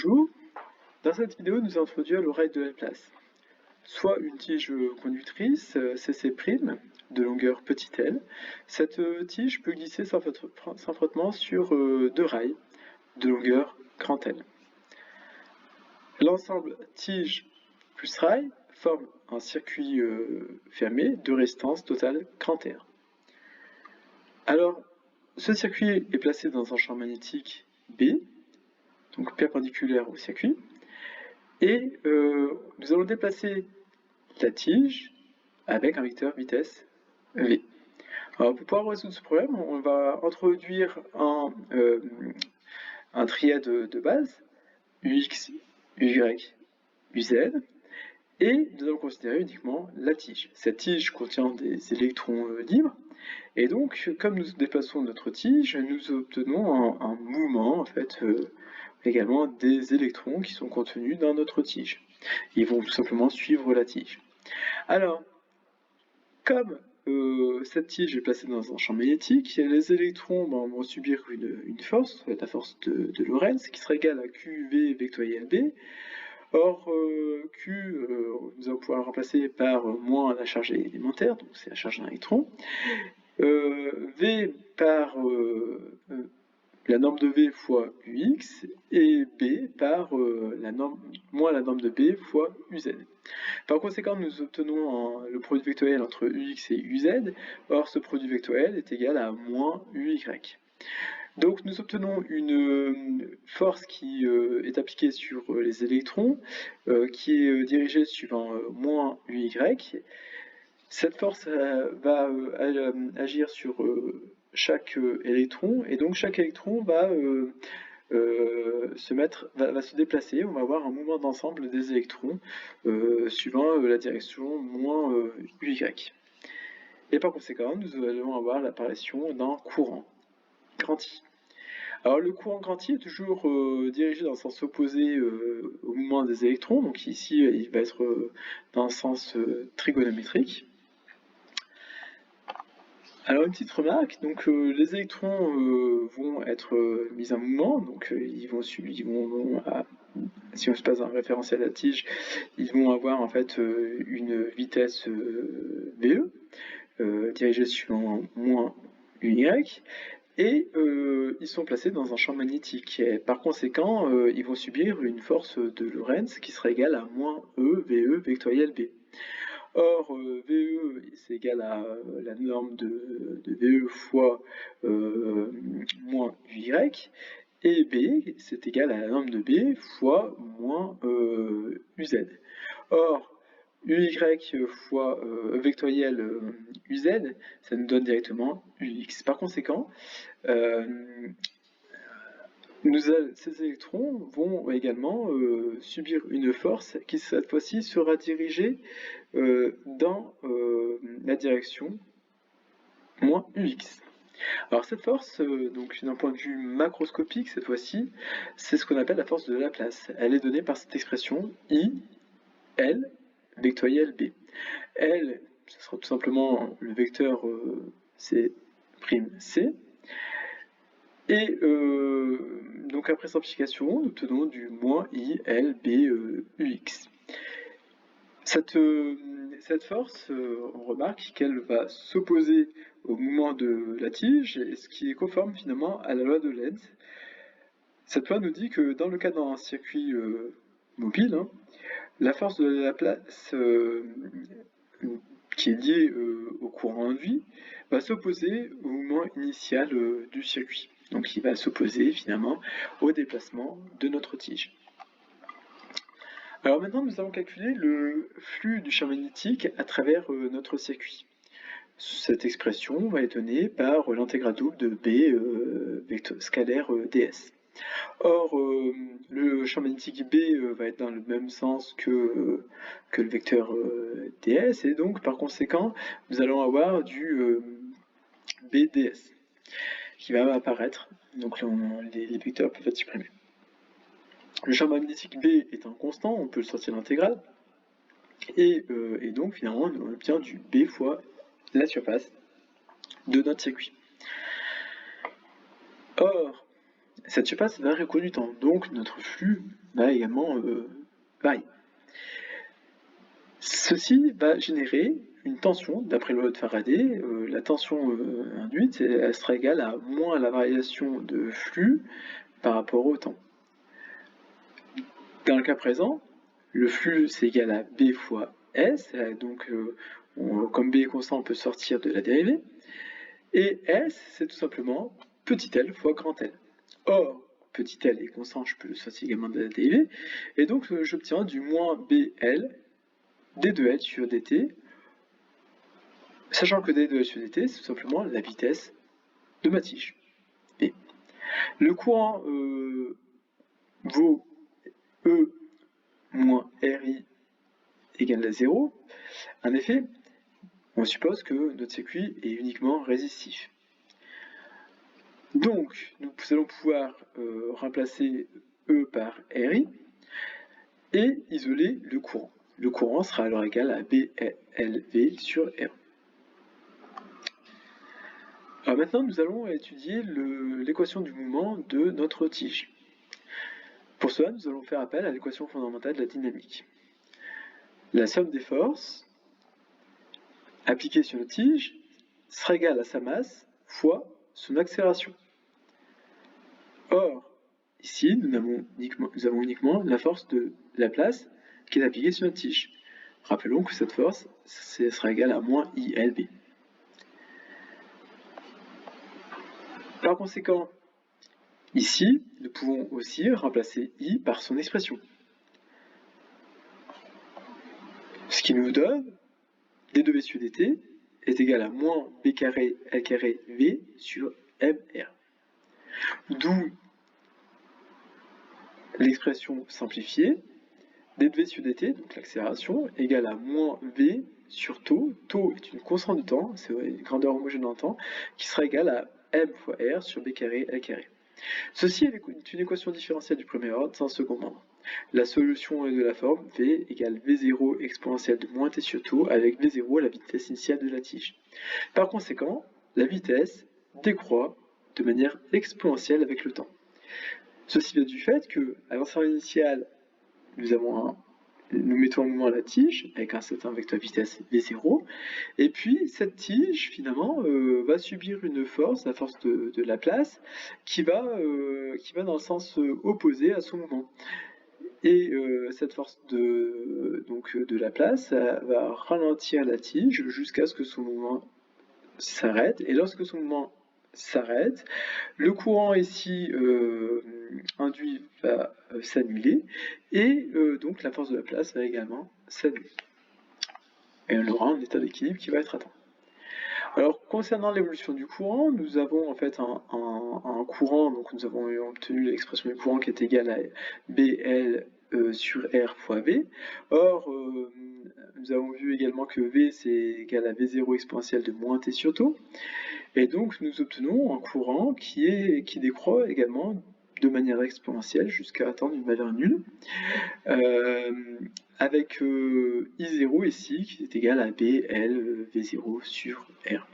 Bonjour, dans cette vidéo nous allons introduire l'oreille de Laplace, soit une tige conductrice CC' de longueur petit l. Cette tige peut glisser sans frottement sur deux rails de longueur grand L. L'ensemble tige plus rail forme un circuit fermé de résistance totale grand R. Alors, ce circuit est placé dans un champ magnétique B, donc perpendiculaire au circuit, et nous allons déplacer la tige avec un vecteur vitesse V. Alors pour pouvoir résoudre ce problème, on va introduire un triade de base, UX, UY, UZ, et nous allons considérer uniquement la tige. Cette tige contient des électrons libres, et donc comme nous déplaçons notre tige, nous obtenons un mouvement en fait également des électrons qui sont contenus dans notre tige. Ils vont tout simplement suivre la tige. Alors, comme cette tige est placée dans un champ magnétique, les électrons vont subir une force, la force de Lorentz, qui sera égale à QV vectoriel B. Or, Q, nous allons pouvoir le remplacer par moins la charge élémentaire, donc c'est la charge d'un électron. V par la norme de V fois UX, et B par moins la norme de B fois UZ. Par conséquent, nous obtenons le produit vectoriel entre UX et UZ, or ce produit vectoriel est égal à moins UY. Donc nous obtenons une force qui est appliquée sur les électrons, qui est dirigée suivant moins UY. Cette force va agir sur chaque électron, et donc chaque électron va se déplacer. On va avoir un mouvement d'ensemble des électrons suivant la direction moins UY. Et par conséquent, nous allons avoir l'apparition d'un courant grand I. Alors le courant grand I est toujours dirigé dans le sens opposé au mouvement des électrons, donc ici il va être dans le sens trigonométrique. Alors une petite remarque, donc les électrons vont être mis en mouvement, donc si on se passe un référentiel à la tige, ils vont avoir en fait une vitesse VE, dirigée suivant moins UY, et ils sont placés dans un champ magnétique. Et par conséquent, ils vont subir une force de Lorentz qui sera égale à moins E VE vectoriel B. Or, VE, c'est égal à la norme de VE fois moins UY, et B, c'est égal à la norme de B fois moins UZ. Or, UY fois vectoriel UZ, ça nous donne directement UX. Par conséquent, ces électrons vont également subir une force qui cette fois-ci sera dirigée dans la direction moins UX. Alors cette force, donc d'un point de vue macroscopique cette fois-ci, c'est ce qu'on appelle la force de Laplace. Elle est donnée par cette expression I, L, vectoriel B. L, ce sera tout simplement le vecteur C', et donc après simplification, nous obtenons du moins I, L, B, UX. Cette force, on remarque qu'elle va s'opposer au mouvement de la tige, ce qui est conforme finalement à la loi de Lenz. Cette loi nous dit que dans le cas d'un circuit mobile, la force de Laplace qui est liée au courant induit va s'opposer au mouvement initial du circuit. Donc il va s'opposer finalement au déplacement de notre tige. Alors maintenant nous allons calculer le flux du champ magnétique à travers notre circuit. Cette expression va être donnée par l'intégrale double de B scalaire ds. Or, le champ magnétique B va être dans le même sens que le vecteur ds, et donc par conséquent nous allons avoir du BDS qui va apparaître, donc les vecteurs peuvent être supprimés. Le champ magnétique B est un constant, on peut le sortir de l'intégrale, et donc finalement on obtient du B fois la surface de notre circuit. Or, cette surface varie au cours du temps, donc notre flux va également varier. Ceci va générer une tension, d'après le loi de Faraday. La tension induite, elle sera égale à moins la variation de flux par rapport au temps. Dans le cas présent, le flux c'est égal à B fois S, donc comme B est constant, on peut sortir de la dérivée. Et S, c'est tout simplement petit l fois grand L. Or, petit l est constant, je peux le sortir également de la dérivée, et donc j'obtiens du moins BL d2L sur dt, sachant que d2L sur dt, c'est tout simplement la vitesse de ma tige. B. Le courant vaut E moins RI égale à 0. En effet, on suppose que notre circuit est uniquement résistif. Donc, nous allons pouvoir remplacer E par RI et isoler le courant. Le courant sera alors égal à BLV sur R. Alors maintenant, nous allons étudier l'équation du mouvement de notre tige. Pour cela, nous allons faire appel à l'équation fondamentale de la dynamique. La somme des forces appliquées sur notre tige sera égale à sa masse fois son accélération. Or, ici, nous avons uniquement la force de Laplace qui est appliquée sur notre tige. Rappelons que cette force sera égale à moins ILB. Par conséquent, ici, nous pouvons aussi remplacer I par son expression. Ce qui nous donne d2V sur dt est égal à moins B carré L carré V sur MR. D'où l'expression simplifiée, d2V sur dt, donc l'accélération, égale à moins V sur tau. Tau est une constante de temps, c'est une grandeur homogène en temps, qui sera égale à M fois R sur B carré L carré. Ceci est une équation différentielle du premier ordre sans second membre. La solution est de la forme V égale V0 exponentielle de moins t sur tau avec V0 la vitesse initiale de la tige. Par conséquent, la vitesse décroît de manière exponentielle avec le temps. Ceci vient du fait que, à l'instant initial, nous mettons en mouvement la tige avec un certain vecteur vitesse V0, et puis cette tige finalement va subir une force, la force de Laplace, qui va dans le sens opposé à son mouvement. Et cette force de Laplace va ralentir la tige jusqu'à ce que son mouvement s'arrête, et lorsque son mouvement s'arrête, le courant ici induit va s'annuler, et donc la force de Laplace va également s'annuler. Et on aura un état d'équilibre qui va être atteint. Alors, concernant l'évolution du courant, nous avons en fait un courant, donc nous avons obtenu l'expression du courant qui est égale à BL sur R fois V. Or, nous avons vu également que V c'est égal à V0 exponentielle de moins T sur tau. Et donc, nous obtenons un courant qui décroît également de manière exponentielle jusqu'à atteindre une valeur nulle, avec I0 ici qui est égal à BL V0 sur R.